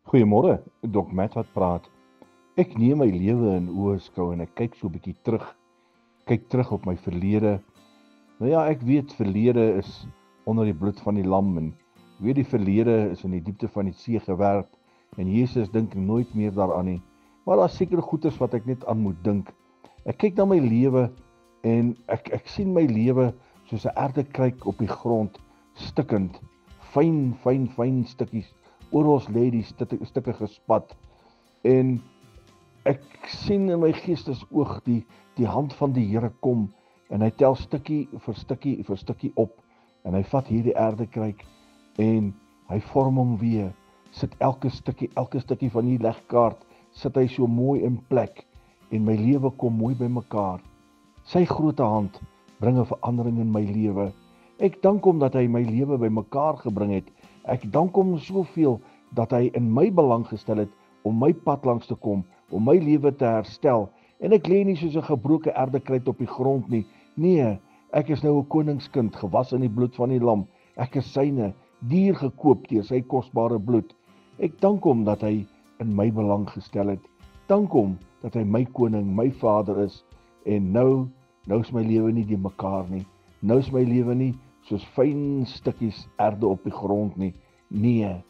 Goeiemôre, Dok Matt wat praat. Ek neem my lewe in oëskou en ek kyk so 'n bietjie terug. Kyk terug op my verlede. Nou ja, ek weet verlede is onder die bloed van die lam en weet die verlede is in die diepte van die see gewerp en Jesus dink nooit meer daaraan nie. Maar daar's seker goeters wat ek net aan moet dink. Ek kyk na my lewe en ek sien my lewe soos 'n erdekruik op die grond, stikkend, fyn stukkies. Oral lê die stukke gespat en ek sien in my geestesoog die hand van die Here kom en hy tel stukkie vir stukkie op en hy vat hierdie aardekruik en hy vorm hom weer. Sit elke stukkie van die legkaart sit hy so mooi in plek en my lewe kom mooi bymekaar. Sy groot hand bring 'n verandering in my lewe. Ek dank hom dat hy my lewe bymekaar gebring het. Ek dank hom soveel dat hy in my belang gestel het om my pad langs te kom, om my lewe te herstel. En ek lê nie soos 'n gebroke erdekruik op die grond nie. Nee, ek is nou 'n koningskind, gewas in die bloed van die lam. Ek is syne, duur gekoop deur sy kosbare bloed. Ek dank hom dat hy in my belang gestel het. Dank hom dat hy my koning, my vader is. En nou is my lewe nie die mekaar nie. Nou is my lewe nie soos fyn stukkies erde op die grond nie. Nee,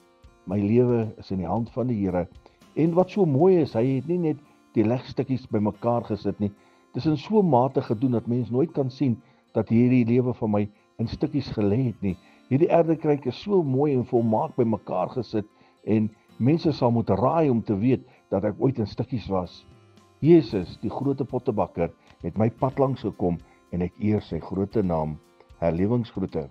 my lewe is in die hand van die Here. En wat so mooi is, hy het nie net die legstukkies bymekaar gesit nie. Dis in so 'n mate gedoen dat mens nooit kan sien dat hierdie lewe van my in stukkies gelê het nie. Hierdie erdekruik is so mooi en volmaak bymekaar gesit en mense sal moet raai om te weet dat ek ooit in stukkies was. Jesus, die groot pottebakker, het my pad langs gekom en ek eer sy groote naam. Herlewingsgroete.